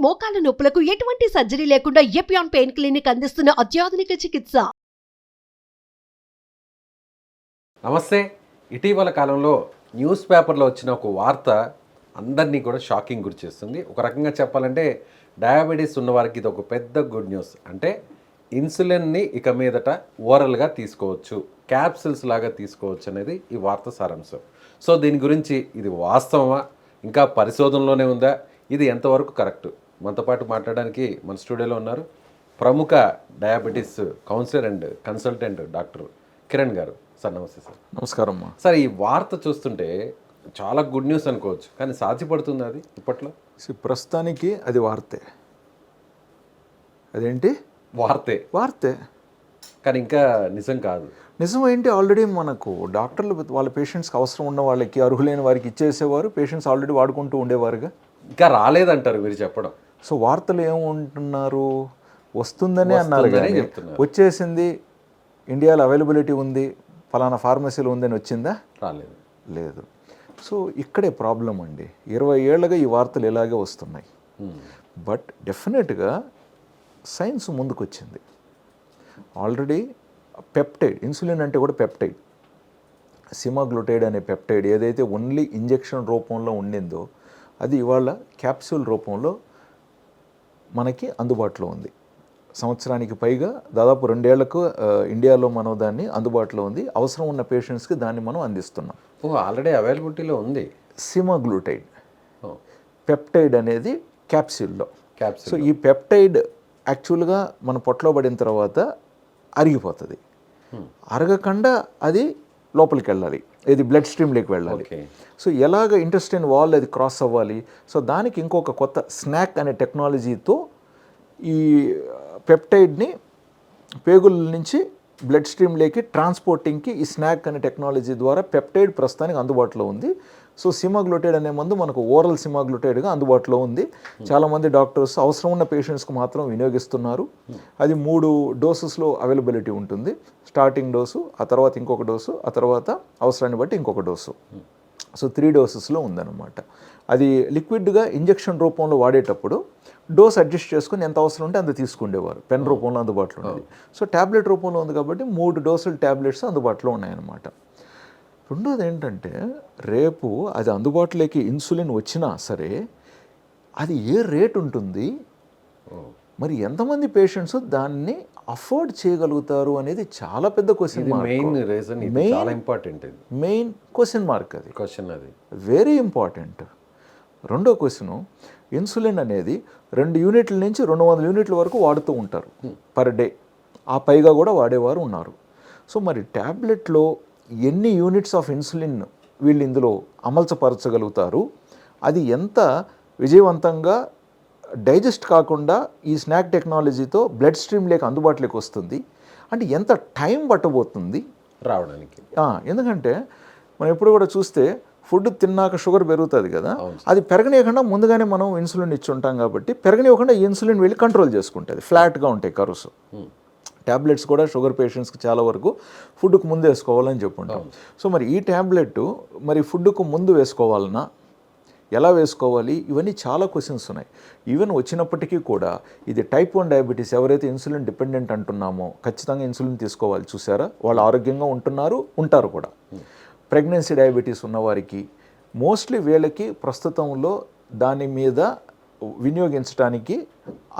మోకాల నొప్పులకు ఎటువంటి సర్జరీ లేకుండా ఎపియాన్ పెయిన్ క్లినిక్ అందిస్తున్న అత్యాధునిక చికిత్స. నమస్తే. ఇటీవల కాలంలో న్యూస్ పేపర్లో వచ్చిన ఒక వార్త అందరినీ కూడా షాకింగ్ గురి చేస్తుంది. ఒక రకంగా చెప్పాలంటే డయాబెటీస్ ఉన్నవారికి ఇది ఒక పెద్ద గుడ్ న్యూస్. అంటే ఇన్సులిన్ని ఇక మీదట ఓరల్గా తీసుకోవచ్చు, క్యాప్సిల్స్ లాగా తీసుకోవచ్చు అనేది ఈ వార్త సారాంశం. సో దీని గురించి ఇది వాస్తవమా, ఇంకా పరిశోధనలోనే ఉందా, ఇది ఎంతవరకు కరెక్ట్? మనతో పాటు మాట్లాడడానికి మన స్టూడియోలో ఉన్నారు ప్రముఖ diabetes counsellor and consultant doctor Kiran గారు. సార్ నమస్తే. సార్ నమస్కారం అమ్మా. సార్, ఈ వార్త చూస్తుంటే చాలా గుడ్ న్యూస్ అనుకోవచ్చు, కానీ సాధ్యపడుతుంది అది ఇప్పట్లో? ప్రస్తుతానికి అది వార్తే. అదేంటి వార్తే, కానీ ఇంకా నిజం కాదు. నిజం ఏంటి? ఆల్రెడీ మనకు డాక్టర్లు వాళ్ళ పేషెంట్స్కి అవసరం ఉన్న వాళ్ళకి, అర్హులైన వారికి ఇచ్చేసేవారు. పేషెంట్స్ ఆల్రెడీ వాడుకుంటూ ఉండేవారుగా. ఇంకా రాలేదంటారు మీరు చెప్పడం. సో వార్తలు ఏముంటున్నారు, వస్తుందని అన్నారు, కానీ చెప్తున్నారు. వచ్చేసింది, ఇండియాలో అవైలబిలిటీ ఉంది, ఫలానా ఫార్మసీలో ఉందని వచ్చిందా? రాలేదు. లేదు. సో ఇక్కడే ప్రాబ్లం అండి. 20 ఏళ్ళగా ఈ వార్తలు ఇలాగే వస్తున్నాయి. బట్ డెఫినెట్గా సైన్స్ ముందుకు వచ్చింది. ఆల్రెడీ పెప్టైడ్, ఇన్సులిన్ అంటే కూడా పెప్టైడ్, సిమాగ్లుటైడ్ అనే పెప్టైడ్ ఏదైతే ఓన్లీ ఇంజెక్షన్ రూపంలో ఉండిందో అది ఇవాళ క్యాప్సూల్ రూపంలో మనకి అందుబాటులో ఉంది. సంవత్సరానికి పైగా దాదాపు 2 ఏళ్లకు ఇండియాలో మనం దాన్ని అందుబాటులో ఉంది. అవసరం ఉన్న పేషెంట్స్కి దాన్ని మనం అందిస్తున్నాం. ఆల్రెడీ అవైలబిలిటీలో ఉంది సిమాగ్లుటైడ్ పెప్టైడ్ అనేది క్యాప్సూల్లో. క్యాప్సూల్. సో ఈ పెప్టైడ్ యాక్చువల్గా మన పొట్టలో పడిన తర్వాత అరిగిపోతుంది. అరగకుండా అది లోపలికి వెళ్ళాలి, ఇది బ్లడ్ స్ట్రీమ్లోకి వెళ్ళాలి. సో ఎలాగ ఇంటెస్టైన్ వాల్ అది క్రాస్ అవ్వాలి. సో దానికి ఇంకొక కొత్త స్నాక్ అనే టెక్నాలజీతో ఈ పెప్టైడ్ని పేగుల నుంచి బ్లడ్ స్ట్రీమ్లోకి ట్రాన్స్పోర్టింగ్కి ఈ స్నాక్ అనే టెక్నాలజీ ద్వారా పెప్టైడ్ ప్రస్తుతానికి అందుబాటులో ఉంది. సో సిమాగ్లుటైడ్ అనే మందు మనకు ఓరల్ సిమాగ్లుటైడ్గా అందుబాటులో ఉంది. చాలామంది డాక్టర్స్ అవసరం ఉన్న పేషెంట్స్కి మాత్రం వినియోగిస్తున్నారు. అది 3 డోసెస్లో అవైలబిలిటీ ఉంటుంది. స్టార్టింగ్ డోసు, ఆ తర్వాత ఇంకొక డోసు, ఆ తర్వాత అవసరాన్ని బట్టి ఇంకొక డోసు. సో 3 డోసెస్లో ఉందన్నమాట. అది లిక్విడ్గా ఇంజెక్షన్ రూపంలో వాడేటప్పుడు డోస్ అడ్జస్ట్ చేసుకుని ఎంత అవసరం ఉంటే అంత తీసుకుండేవారు. పెన్ రూపంలో అందుబాటులో ఉంది. సో ట్యాబ్లెట్ రూపంలో ఉంది కాబట్టి 3 డోసులు ట్యాబ్లెట్స్ అందుబాటులో ఉన్నాయన్నమాట. రెండోది ఏంటంటే, రేపు అది అందుబాటులోకి ఇన్సులిన్ వచ్చినా సరే అది ఏ రేట్ ఉంటుంది, మరి ఎంతమంది పేషెంట్స్ దాన్ని అఫోర్డ్ చేయగలుగుతారు అనేది చాలా పెద్ద question mark. Main question mark. అది వెరీ ఇంపార్టెంట్. రెండో క్వశ్చను, ఇన్సులిన్ అనేది 2 యూనిట్ల నుంచి 200 యూనిట్ల వరకు వాడుతూ ఉంటారు పర్ డే. ఆ పైగా కూడా వాడేవారు ఉన్నారు. సో మరి ట్యాబ్లెట్లో ఎన్ని యూనిట్స్ ఆఫ్ ఇన్సులిన్ వీళ్ళు ఇందులో అమల్చపరచగలుగుతారు, అది ఎంత విజయవంతంగా డైజెస్ట్ కాకుండా ఈ స్నాక్ టెక్నాలజీతో బ్లడ్ స్ట్రీమ్లోకి అందుబాటులోకి వస్తుంది అంటే ఎంత టైం పట్టబోతుంది రావడానికి? ఎందుకంటే మనం ఎప్పుడు కూడా చూస్తే ఫుడ్ తిన్నాక షుగర్ పెరుగుతుంది కదా, అది పెరగనీయకుండా ముందుగానే మనం ఇన్సులిన్ ఇచ్చి ఉంటాం కాబట్టి పెరగనీయకుండా ఇన్సులిన్ వెళ్ళి కంట్రోల్ చేసుకుంటుంది. ఫ్లాట్గా ఉంటాయి కర్వ్స్. ట్యాబ్లెట్స్ కూడా షుగర్ పేషెంట్స్కి చాలా వరకు ఫుడ్కు ముందు వేసుకోవాలని చెప్పుంటాం. సో మరి ఈ ట్యాబ్లెట్ మరి ఫుడ్కు ముందు వేసుకోవాలన్నా ఎలా వేసుకోవాలి, ఇవన్నీ చాలా క్వశ్చన్స్ ఉన్నాయి. ఈవెన్ వచ్చినప్పటికీ కూడా ఇది టైప్ 1 డయాబెటీస్ ఎవరైతే ఇన్సులిన్ డిపెండెంట్ అంటున్నామో ఖచ్చితంగా ఇన్సులిన్ తీసుకోవాలి. చూసారా, వాళ్ళు ఆరోగ్యంగా ఉంటారు కూడా. ప్రెగ్నెన్సీ డయాబెటీస్ ఉన్నవారికి మోస్ట్లీ వీళ్ళకి ప్రస్తుతంలో దాని మీద వినియోగించడానికి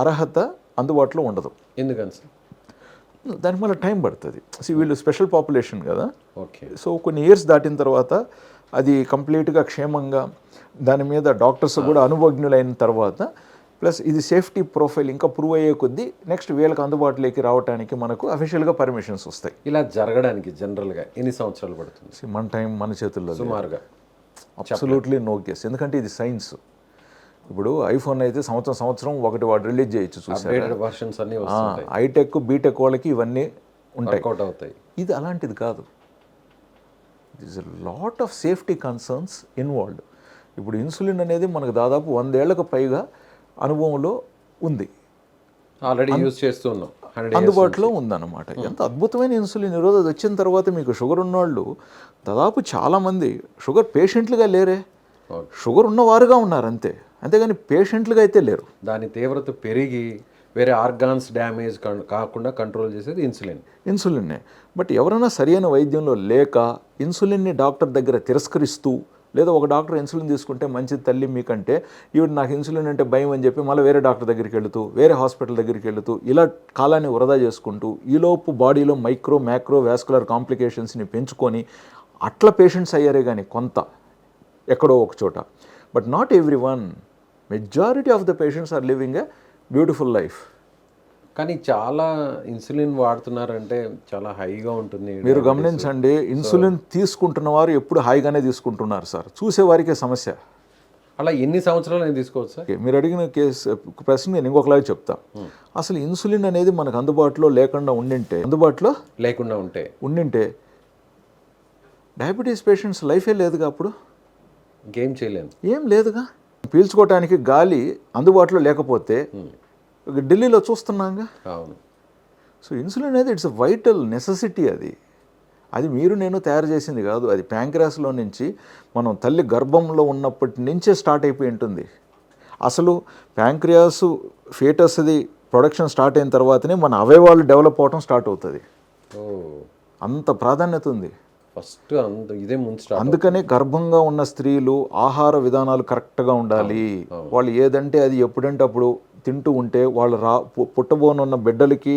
అర్హత అందుబాటులో ఉండదు. ఎందుకని సార్? దానికి మళ్ళీ టైం పడుతుంది. వీళ్ళు స్పెషల్ పాపులేషన్ కదా. ఓకే. సో కొన్ని ఇయర్స్ దాటిన తర్వాత అది కంప్లీట్గా క్షేమంగా దాని మీద డాక్టర్స్ కూడా అనుభవజ్ఞులైన తర్వాత, ప్లస్ ఇది సేఫ్టీ ప్రొఫైల్ ఇంకా ప్రూవ్ అయ్యే కొద్దీ నెక్స్ట్ వీళ్ళకి అందుబాటులోకి రావడానికి మనకు అఫీషియల్గా పర్మిషన్స్ వస్తాయి. ఇలా జరగడానికి జనరల్గా ఎన్ని సంవత్సరాలు పడుతుంది? మన టైం మన చేతుల్లో సుమారుగా అబ్సల్యూట్లీ నో గెస్. ఎందుకంటే ఇది సైన్స్. ఇప్పుడు ఐఫోన్ అయితే సంవత్సరం ఒకటి వాడు రిలీజ్ చేయొచ్చు. చూసారు, హైటెక్ బీటెక్ వాళ్ళకి ఇవన్నీ ఉంటాయి. ఇది అలాంటిది కాదు. This is lot of safety concerns involved. ఇప్పుడు ఇన్సులిన్ అనేది మనకు దాదాపు 100 ఏళ్లకు పైగా అనుభవంలో ఉంది, ఆల్రెడీ యూజ్ చేస్తున్నాం, అందుబాటులో ఉందన్నమాట. ఎంత అద్భుతమైన ఇన్సులిన్. ఈరోజు అది వచ్చిన తర్వాత మీకు షుగర్ ఉన్నవాళ్ళు దాదాపు చాలామంది షుగర్ పేషెంట్లుగా లేరే, షుగర్ ఉన్నవారుగా ఉన్నారు అంతే. అంతేగాని పేషెంట్లుగా అయితే లేరు. దాని తీవ్రత పెరిగి వేరే ఆర్గాన్స్ డ్యామేజ్ కాకుండా కంట్రోల్ చేసేది ఇన్సులిన్నే. బట్ ఎవరైనా సరైన వైద్యంలో లేక ఇన్సులిన్ని డాక్టర్ దగ్గర తిరస్కరిస్తూ, లేదా ఒక డాక్టర్ ఇన్సులిన్ తీసుకుంటే మంచిది తల్లి మీకంటే, ఈవిడ నాకు ఇన్సులిన్ అంటే భయం అని చెప్పి మళ్ళీ వేరే డాక్టర్ దగ్గరికి వెళుతూ, వేరే హాస్పిటల్ దగ్గరికి వెళుతూ, ఇలా కాలాన్ని వృధా చేసుకుంటూ, ఈలోపు బాడీలో మ్యాక్రో వాస్కులర్ కాంప్లికేషన్స్ని పెంచుకొని అట్లా పేషెంట్స్ అయ్యారే కానీ కొంత ఎక్కడో ఒక చోట. But not every one. Majority of the patients are living a beautiful life. కానీ చాలా ఇన్సులిన్ వాడుతున్నారంటే చాలా హైగా ఉంటుంది. మీరు గమనించండి, ఇన్సులిన్ తీసుకుంటున్న వారు ఎప్పుడు హాయిగానే తీసుకుంటున్నారు సార్, చూసేవారికే సమస్య. అలా ఎన్ని సంవత్సరాలు నేను తీసుకోవచ్చు సార్? మీరు అడిగిన ప్రశ్న నేను ఇంకొకలాగా చెప్తా. అసలు ఇన్సులిన్ అనేది మనకు అందుబాటులో లేకుండా ఉండింటే డయాబెటీస్ పేషెంట్స్ లైఫే లేదుగా, అప్పుడు ఇంకేం చేయలేము. ఏం లేదుగా. పీల్చుకోవటానికి గాలి అందుబాటులో లేకపోతే ఢిల్లీలో చూస్తున్నాగా. అవును. సో ఇన్సులిన్ అనేది ఇట్స్ అ వైటల్ నెసెసిటీ. అది మీరు నేను తయారు చేసింది కాదు. అది ప్యాంక్రాస్లో నుంచి మనం తల్లి గర్భంలో ఉన్నప్పటి నుంచే స్టార్ట్ అయిపోయి ఉంటుంది. అసలు ప్యాంక్రియాస్ ఫీటస్ది ప్రొడక్షన్ స్టార్ట్ అయిన తర్వాతనే మన అవయవాలు డెవలప్ అవటం స్టార్ట్ అవుతుంది. అంత ప్రాధాన్యత ఉంది. ఫస్ట్ ఇదే ముందు. అందుకనే గర్భంగా ఉన్న స్త్రీలు ఆహార విధానాలు కరెక్ట్గా ఉండాలి. వాళ్ళు ఏదంటే అది ఎప్పుడంటే అప్పుడు తింటూ ఉంటే వాళ్ళు పుట్టబోనున్న బిడ్డలకి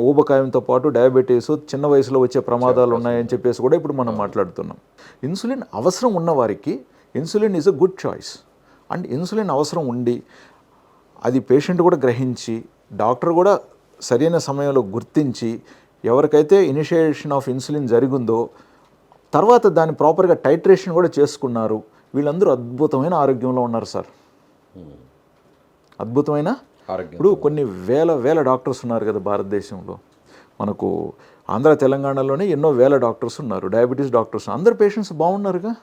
ఊబకాయంతో పాటు డయాబెటీస్ చిన్న వయసులో వచ్చే ప్రమాదాలు ఉన్నాయని చెప్పేసి కూడా ఇప్పుడు మనం మాట్లాడుతున్నాం. ఇన్సులిన్ అవసరం ఉన్న వారికి insulin is a good choice. And insulin అవసరం ఉండి అది పేషెంట్ కూడా గ్రహించి, డాక్టర్ కూడా సరైన సమయంలో గుర్తించి, ఎవరికైతే ఇనిషియేషన్ ఆఫ్ ఇన్సులిన్ జరిగిందో తర్వాత దాన్ని ప్రాపర్గా టైట్రేషన్ కూడా చేసుకున్నారు, వీళ్ళందరూ అద్భుతమైన ఆరోగ్యంలో ఉన్నారు సార్. అద్భుతమైన ఆరోగ్యం. ఇప్పుడు కొన్ని వేల డాక్టర్స్ ఉన్నారు కదా భారతదేశంలో. మనకు ఆంధ్ర తెలంగాణలోనే ఎన్నో వేల డాక్టర్స్ ఉన్నారు, డయాబెటీస్ డాక్టర్స్. అందరు పేషెంట్స్ బాగున్నారుగా,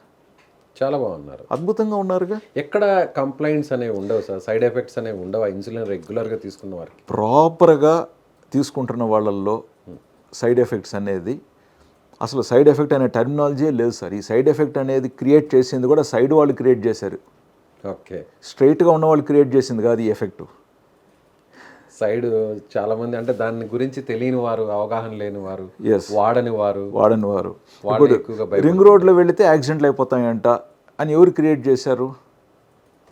చాలా బాగున్నారు, అద్భుతంగా ఉన్నారుగా. ఎక్కడ కంప్లైంట్స్ అనేవి ఉండవు సార్, సైడ్ ఎఫెక్ట్స్ అనేవి ఉండవు ఇన్సులిన్ రెగ్యులర్గా తీసుకున్న వారికి? ప్రాపర్గా తీసుకుంటున్న వాళ్ళల్లో సైడ్ ఎఫెక్ట్స్ అనేది, అసలు సైడ్ ఎఫెక్ట్ అనే టర్మినాలజీ లేదు సార్. ఈ సైడ్ ఎఫెక్ట్ అనేది క్రియేట్ చేసింది కూడా సైడ్ వాళ్ళు క్రియేట్ చేశారు. ఓకే. స్ట్రైట్గా ఉన్న వాళ్ళు క్రియేట్ చేసింది కాదు ఈ ఎఫెక్ట్. సైడ్ చాలామంది అంటే దాని గురించి తెలియని వారు, అవగాహన లేని వారు, వాడని వారు ఇప్పుడు రింగ్ రోడ్లో వెళితే యాక్సిడెంట్లు అయిపోతాయంట అని ఎవరు క్రియేట్ చేశారు?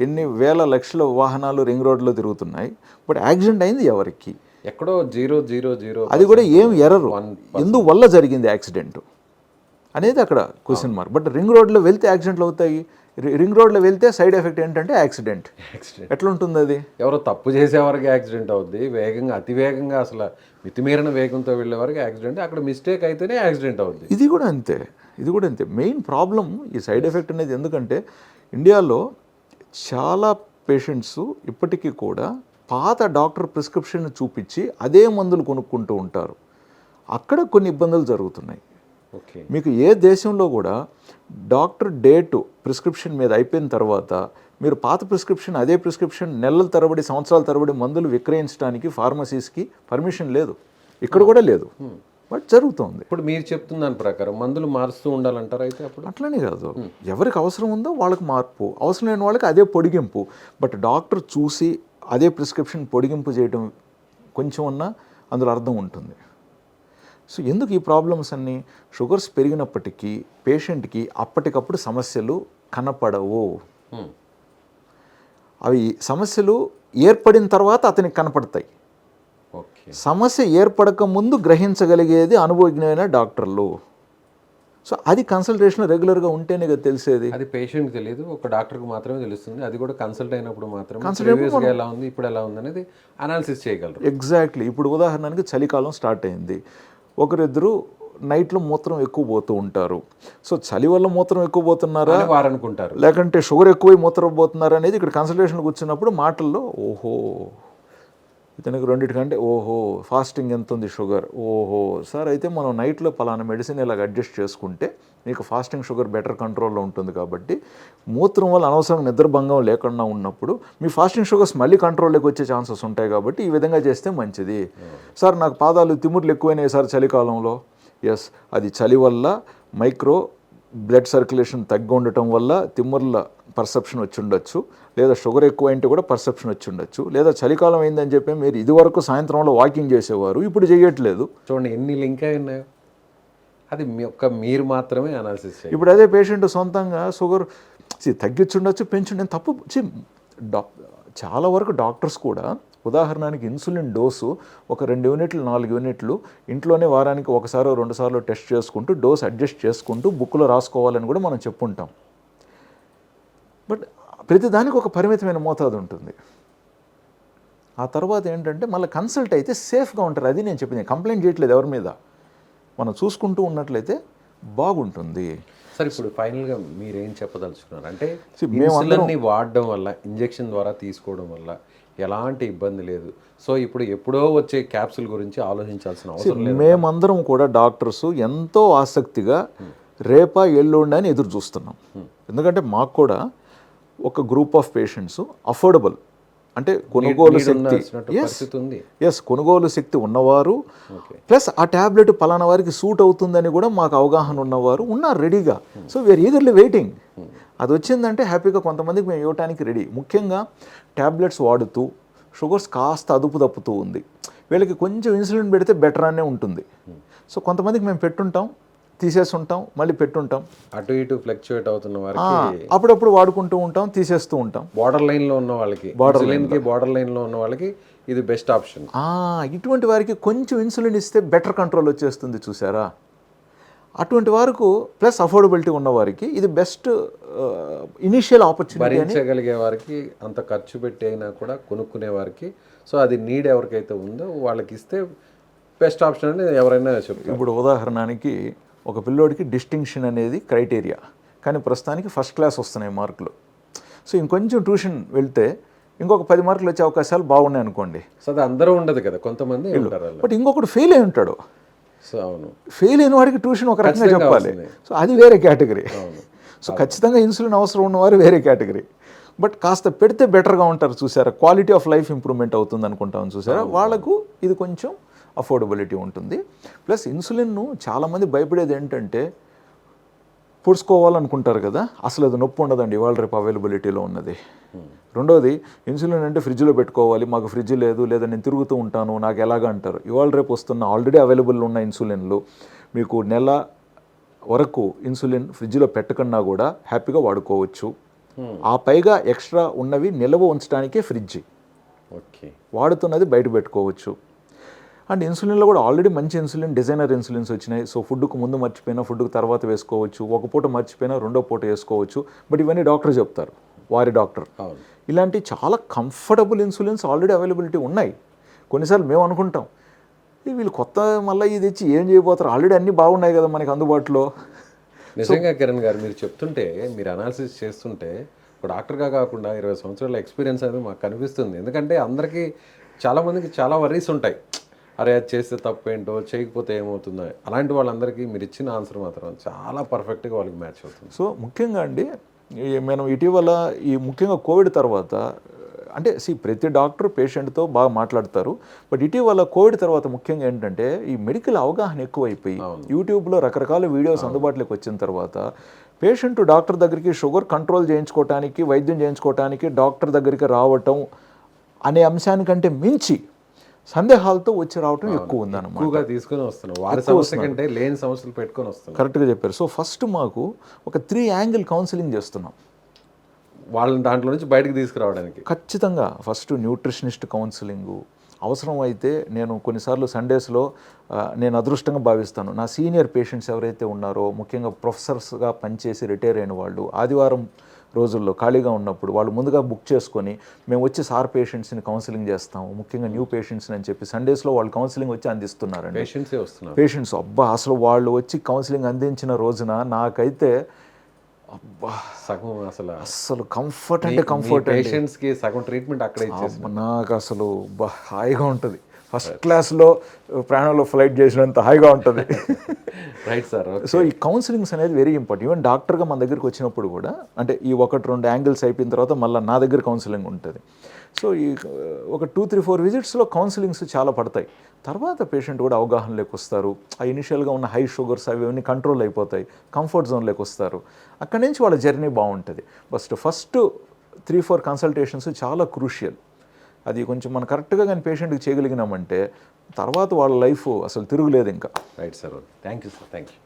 ఎన్ని వేల లక్షల వాహనాలు రింగ్ రోడ్లో తిరుగుతున్నాయి, బట్ యాక్సిడెంట్ అయింది ఎవరికి? ఎక్కడో 0.000. అది కూడా ఏం ఎర్రరు, ఎందువల్ల జరిగింది యాక్సిడెంట్ అనేది అక్కడ క్వశ్చన్ మార్క్. బట్ రింగ్ రోడ్లో వెళ్తే యాక్సిడెంట్లు అవుతాయి. రింగ్ రోడ్లో వెళ్తే సైడ్ ఎఫెక్ట్ ఏంటంటే యాక్సిడెంట్. ఎట్లా ఉంటుంది అది? ఎవరో తప్పు చేసేవారికి యాక్సిడెంట్ అవుద్ది, వేగంగా అతి వేగంగా అసలు మితిమీరిన వేగంతో వెళ్ళే వరకు యాక్సిడెంట్, అక్కడ మిస్టేక్ అయితేనే యాక్సిడెంట్ అవుద్ది. ఇది కూడా అంతే. మెయిన్ ప్రాబ్లం ఈ సైడ్ ఎఫెక్ట్ అనేది. ఎందుకంటే ఇండియాలో చాలా పేషెంట్స్ ఇప్పటికీ కూడా పాత డాక్టర్ ప్రిస్క్రిప్షన్ చూపించి అదే మందులు కొనుక్కుంటూ ఉంటారు. అక్కడ కొన్ని ఇబ్బందులు జరుగుతున్నాయి. మీకు ఏ దేశంలో కూడా డాక్టర్ డేటు ప్రిస్క్రిప్షన్ మీద అయిపోయిన తర్వాత మీరు పాత ప్రిస్క్రిప్షన్, అదే ప్రిస్క్రిప్షన్ నెలల తరబడి, సంవత్సరాల తరబడి మందులు విక్రయించడానికి ఫార్మసీస్కి పర్మిషన్ లేదు. ఇక్కడ కూడా లేదు, బట్ జరుగుతుంది. ఇప్పుడు మీరు చెప్తున్న దాని ప్రకారం మందులు మారుస్తూ ఉండాలంటారు అయితే? అప్పుడు అట్లనే కాదు, ఎవరికి అవసరం ఉందో వాళ్ళకి మార్పు, అవసరం లేని వాళ్ళకి అదే పొడిగింపు. బట్ డాక్టర్ చూసి అదే ప్రిస్క్రిప్షన్ పొడిగింపు చేయడం కొంచెం ఉన్నా అందులో అర్థం ఉంటుంది. సో ఎందుకు ఈ ప్రాబ్లమ్స్ అన్నీ? షుగర్స్ పెరిగినప్పటికీ పేషెంట్కి అప్పటికప్పుడు సమస్యలు కనపడవు. అవి సమస్యలు ఏర్పడిన తర్వాత అతనికి కనపడతాయి. సమస్య ఏర్పడక ముందు గ్రహించగలిగేది అనుభవజ్ఞమైన డాక్టర్లు. సో అది కన్సల్టేషన్ రెగ్యులర్గా ఉంటేనే కదా తెలిసేది. అది పేషెంట్కి తెలియదు, ఒక డాక్టర్కి మాత్రమే తెలుస్తుంది. అది కూడా కన్సల్ట్ అయినప్పుడు మాత్రమే ఎలా ఉంది, ఇప్పుడు ఎలా ఉంది అనేది అనాలిసిస్ చేయగలరు. ఎగ్జాక్ట్లీ. ఇప్పుడు ఉదాహరణకి చలికాలం స్టార్ట్ అయింది, ఒకరిద్దరు నైట్లో మూత్రం ఎక్కువ పోతూ ఉంటారు. సో చలి వల్ల మూత్రం ఎక్కువ పోతున్నారా వారు అనుకుంటారు, లేకంటే షుగర్ ఎక్కువై మూత్రం పోతున్నారా అనేది ఇక్కడ కన్సల్టేషన్కి వచ్చినప్పుడు మాటల్లో ఓహో ఇతనికి రెండింటికంటే ఓహో ఫాస్టింగ్ ఎంత ఉంది షుగర్, ఓహో సార్ అయితే మనం నైట్లో పలానా మెడిసిన్ ఇలాగ అడ్జస్ట్ చేసుకుంటే మీకు ఫాస్టింగ్ షుగర్ బెటర్ కంట్రోల్లో ఉంటుంది. కాబట్టి మూత్రం వల్ల అనవసరంగా నిద్రభంగం లేకుండా ఉన్నప్పుడు మీ ఫాస్టింగ్ షుగర్స్ మళ్ళీ కంట్రోల్లోకి వచ్చే ఛాన్సెస్ ఉంటాయి. కాబట్టి ఈ విధంగా చేస్తే మంచిది. సార్ నాకు పాదాలు తిమ్ముర్లు ఎక్కువైనాయి సార్ చలికాలంలో. ఎస్, అది చలి వల్ల మైక్రో బ్లడ్ సర్క్యులేషన్ తగ్గి ఉండటం వల్ల తిమ్ముర్ల పర్సెప్షన్ వచ్చి ఉండొచ్చు, లేదా షుగర్ ఎక్కువ అయింటే కూడా పర్సెప్షన్ వచ్చి ఉండొచ్చు, లేదా చలికాలం అయిందని చెప్పి మీరు ఇదివరకు సాయంత్రంలో వాకింగ్ చేసేవారు ఇప్పుడు చేయట్లేదు. చూడండి ఎన్ని లింక్ అయి ఉన్నాయో. అది మీరు మాత్రమే అనాలిసిస్ చేయాలి. ఇప్పుడు అదే పేషెంట్ సొంతంగా షుగర్ తగ్గించుండొచ్చు, పెంచుండే తప్పు. చాలా వరకు డాక్టర్స్ కూడా ఉదాహరణకి ఇన్సులిన్ డోసు ఒక 2 యూనిట్లు 4 యూనిట్లు ఇంట్లోనే వారానికి ఒకసారి 2 సార్లు టెస్ట్ చేసుకుంటూ డోస్ అడ్జస్ట్ చేసుకుంటూ బుక్లో రాసుకోవాలని కూడా మనం చెప్పుంటాం. బట్ ప్రతిదానికి ఒక పరిమితమైన మోతాదు ఉంటుంది. ఆ తర్వాత ఏంటంటే మళ్ళీ కన్సల్ట్ అయితే సేఫ్గా ఉంటారు. అది నేను చెప్పింది, కంప్లైంట్ చేయట్లేదు ఎవరి మీద, మనం చూసుకుంటూ ఉన్నట్లయితే బాగుంటుంది. సార్ ఇప్పుడు ఫైనల్గా మీరేం చెప్పదలుచుకున్నారు అంటే మేమందరం ఇన్సులిన్ని వాడడం వల్ల, ఇంజెక్షన్ ద్వారా తీసుకోవడం వల్ల ఎలాంటి ఇబ్బంది లేదు. సో ఇప్పుడు ఎప్పుడో వచ్చే క్యాప్సూల్ గురించి ఆలోచించాల్సిన అవసరం లేదు. మేమందరం కూడా డాక్టర్స్ ఎంతో ఆసక్తిగా రేపా ఎల్లుండి అని ఎదురు చూస్తున్నాం. ఎందుకంటే మాకు కూడా ఒక గ్రూప్ ఆఫ్ పేషెంట్స్ అఫోర్డబుల్ అంటే కొనుగోలు శక్తి ఉన్నవారు, ప్లస్ ఆ ట్యాబ్లెట్ పలానా వారికి సూట్ అవుతుందని కూడా మాకు అవగాహన ఉన్నవారు ఉన్నారు రెడీగా. So we are eagerly waiting. అది వచ్చిందంటే హ్యాపీగా కొంతమందికి మేము ఇవ్వడానికి రెడీ. ముఖ్యంగా ట్యాబ్లెట్స్ వాడుతూ షుగర్స్ కాస్త అదుపు తప్పుతూ ఉంది, వీళ్ళకి కొంచెం ఇన్సులిన్ పెడితే బెటర్ అనే ఉంటుంది. సో కొంతమందికి మేము పెట్టుంటాం, తీసేసి ఉంటాం, మళ్ళీ పెట్టుంటాం, అటు ఇటు ఫ్లక్చుయేట్ అవుతున్న వారికి అప్పుడప్పుడు వాడుకుంటూ ఉంటాం, తీసేస్తూ ఉంటాం. బార్డర్ లైన్లో ఉన్న వాళ్ళకి, బార్డర్ లైన్లో ఉన్న వాళ్ళకి ఇది బెస్ట్ ఆప్షన్. ఇటువంటి వారికి కొంచెం ఇన్సులిన్ ఇస్తే బెటర్ కంట్రోల్ వచ్చేస్తుంది చూసారా. అటువంటి వారికి ప్లస్ అఫోర్డబిలిటీ ఉన్న వారికి ఇది బెస్ట్ ఇనిషియల్ ఆపర్చునిటీ. భరించగలిగే వారికి, అంత ఖర్చు పెట్టి అయినా కూడా కొనుక్కునే వారికి, సో అది నీడ్ ఎవరికైతే ఉందో వాళ్ళకి ఇస్తే బెస్ట్ ఆప్షన్ అని ఎవరైనా చెప్తారు. ఇప్పుడు ఉదాహరణకి ఒక పిల్లోడికి డిస్టింక్షన్ అనేది క్రైటీరియా, కానీ ప్రస్తుతానికి ఫస్ట్ క్లాస్ వస్తున్నాయి మార్కులు. సో ఇంకొంచెం ట్యూషన్ వెళ్తే ఇంకొక 10 మార్కులు వచ్చే అవకాశాలు బాగున్నాయి అనుకోండి. సో అది అందరూ ఉండదు కదా, కొంతమంది ఉంటారు. బట్ ఇంకొకటి ఫెయిల్ అయి ఉంటాడు. సో అవును, ఫెయిల్ అయిన వాడికి ట్యూషన్ ఒక రకంగా చెప్పాలి. సో అది వేరే కేటగిరీ. సో ఖచ్చితంగా ఇన్సులిన్ అవసరం ఉన్నవారు వేరే కేటగిరీ. బట్ కాస్త పెడితే బెటర్గా ఉంటారు చూసారా, క్వాలిటీ ఆఫ్ లైఫ్ ఇంప్రూవ్మెంట్ అవుతుంది అనుకుంటాం చూసారా, వాళ్ళకు ఇది కొంచెం అఫోర్డబిలిటీ ఉంటుంది. ప్లస్ ఇన్సులిన్ను చాలామంది భయపడేది ఏంటంటే పొడుచుకోవాలనుకుంటారు కదా, అసలు అది నొప్పి ఉండదండి ఇవాళ రేపు అవైలబిలిటీలో ఉన్నది. రెండోది ఇన్సులిన్ అంటే ఫ్రిడ్జ్లో పెట్టుకోవాలి, మాకు ఫ్రిడ్జ్ లేదు, లేదా నేను తిరుగుతూ ఉంటాను నాకు ఎలాగా అంటారు. ఇవాళ రేపు వస్తున్న ఆల్రెడీ అవైలబుల్ ఉన్న ఇన్సులిన్లు మీకు నెల వరకు ఇన్సులిన్ ఫ్రిడ్జ్లో పెట్టకుండా కూడా హ్యాపీగా వాడుకోవచ్చు. ఆ పైగా ఎక్స్ట్రా ఉన్నవి నిల్వ ఉంచడానికే ఫ్రిడ్జ్, వాడుతున్నది బయట పెట్టుకోవచ్చు. అండ్ ఇన్సులిన్లో కూడా ఆల్రెడీ మంచి ఇన్సులిన్, డిజైనర్ ఇన్సులిన్స్ వచ్చినాయి. సో ఫుడ్కు ముందు మర్చిపోయినా ఫుడ్కు తర్వాత వేసుకోవచ్చు, ఒక పూట మర్చిపోయినా రెండో పూట వేసుకోవచ్చు. బట్ ఇవన్నీ డాక్టర్ చెప్తారు, వారి డాక్టర్. ఇలాంటి చాలా కంఫర్టబుల్ ఇన్సులిన్స్ ఆల్రెడీ అవైలబిలిటీ ఉన్నాయి. కొన్నిసార్లు మేము అనుకుంటాం వీళ్ళు కొత్త మళ్ళీ ఇది ఇచ్చి ఏం చేయబోతారు, ఆల్రెడీ అన్నీ బాగున్నాయి కదా మనకి అందుబాటులో. నిజంగా కిరణ్ గారు మీరు చెప్తుంటే, మీరు అనాలిసిస్ చేస్తుంటే ఒక డాక్టర్గా కాకుండా 20 సంవత్సరాల ఎక్స్పీరియన్స్ అనేది మాకు కనిపిస్తుంది. ఎందుకంటే అందరికీ చాలామందికి చాలా వర్రీస్ ఉంటాయి, అరే అది చేస్తే తప్పేంటో, చేయకపోతే ఏమవుతుందో. అలాంటి వాళ్ళందరికీ మీరు ఇచ్చిన ఆన్సర్ మాత్రం చాలా పర్ఫెక్ట్గా వాళ్ళకి మ్యాచ్ అవుతుంది. సో ముఖ్యంగా అండి మనం ఇటీవల ముఖ్యంగా కోవిడ్ తర్వాత అంటే ప్రతి డాక్టర్ పేషెంట్తో బాగా మాట్లాడతారు. బట్ ఇటీవల కోవిడ్ తర్వాత ముఖ్యంగా ఏంటంటే ఈ మెడికల్ అవగాహన ఎక్కువైపోయి యూట్యూబ్లో రకరకాల వీడియోస్ అందుబాటులోకి వచ్చిన తర్వాత పేషెంట్ డాక్టర్ దగ్గరికి షుగర్ కంట్రోల్ చేయించుకోవటానికి, వైద్యం చేయించుకోవటానికి డాక్టర్ దగ్గరికి రావటం అనే అంశానికంటే మించి సందేహాలతో వచ్చి రావటం ఎక్కువ ఉందన్నమాట. ఎక్కువగా తీసుకొని వస్తున్నాం, వారి సమస్య కంటే లేని సమస్యలు పెట్టుకొని వస్తున్నాం. కరెక్ట్గా చెప్పారు. సో ఫస్ట్ మాకు ఒక 3 యాంగిల్ కౌన్సిలింగ్ చేస్తున్నాం వాళ్ళని దాంట్లో నుంచి బయటకు తీసుకురావడానికి. ఖచ్చితంగా ఫస్ట్ న్యూట్రిషనిస్ట్ కౌన్సిలింగు, అవసరమైతే నేను కొన్నిసార్లు సండేస్లో నేను అదృష్టంగా భావిస్తాను, నా సీనియర్ పేషెంట్స్ ఎవరైతే ఉన్నారో ముఖ్యంగా ప్రొఫెసర్స్గా పనిచేసి రిటైర్ అయిన వాళ్ళు ఆదివారం రోజుల్లో ఖాళీగా ఉన్నప్పుడు వాళ్ళు ముందుగా బుక్ చేసుకొని మేము వచ్చి సార్ పేషెంట్స్ని కౌన్సిలింగ్ చేస్తాము, ముఖ్యంగా న్యూ పేషెంట్స్ని అని చెప్పి సండేస్లో వాళ్ళు కౌన్సిలింగ్ వచ్చి అందిస్తున్నారండి. పేషెంట్స్ అబ్బా అసలు వాళ్ళు వచ్చి కౌన్సిలింగ్ అందించిన రోజున నాకైతే అబ్బా సగం అసలు కంఫర్ట్ అంటే కంఫర్ట్, పేషెంట్స్కి సగం ట్రీట్మెంట్ అక్కడే ఇచ్చేసి నాకు అసలు హాయిగా ఉంటుంది. ఫస్ట్ క్లాస్లో ప్రాణంలో ఫ్లైట్ చేసినంత హాయిగా ఉంటుంది. Right sir. సో ఈ కౌన్సిలింగ్స్ అనేది వెరీ ఇంపార్టెంట్. ఈవెన్ డాక్టర్గా మన దగ్గరికి వచ్చినప్పుడు కూడా అంటే ఈ 1-2 యాంగిల్స్ అయిపోయిన తర్వాత మళ్ళీ నా దగ్గర కౌన్సిలింగ్ ఉంటుంది. సో ఈ ఒక 2-3-4 విజిట్స్లో కౌన్సిలింగ్స్ చాలా పడతాయి. తర్వాత పేషెంట్ కూడా అవగాహనలోకి వస్తారు. ఆ ఇనిషియల్గా ఉన్న హై షుగర్స్ అవన్నీ కంట్రోల్ అయిపోతాయి, కంఫర్ట్ జోన్లోకి వస్తారు. అక్కడి నుంచి వాళ్ళ జర్నీ బాగుంటుంది. ఫస్ట్ 3-4 కన్సల్టేషన్స్ చాలా క్రూషియల్. అది కొంచెం మనం కరెక్ట్గా కానీ పేషెంట్కి చేయగలిగినామంటే తర్వాత వాళ్ళ లైఫ్ అసలు తిరుగులేదు ఇంకా. Right sir. Thank you sir. Thank you.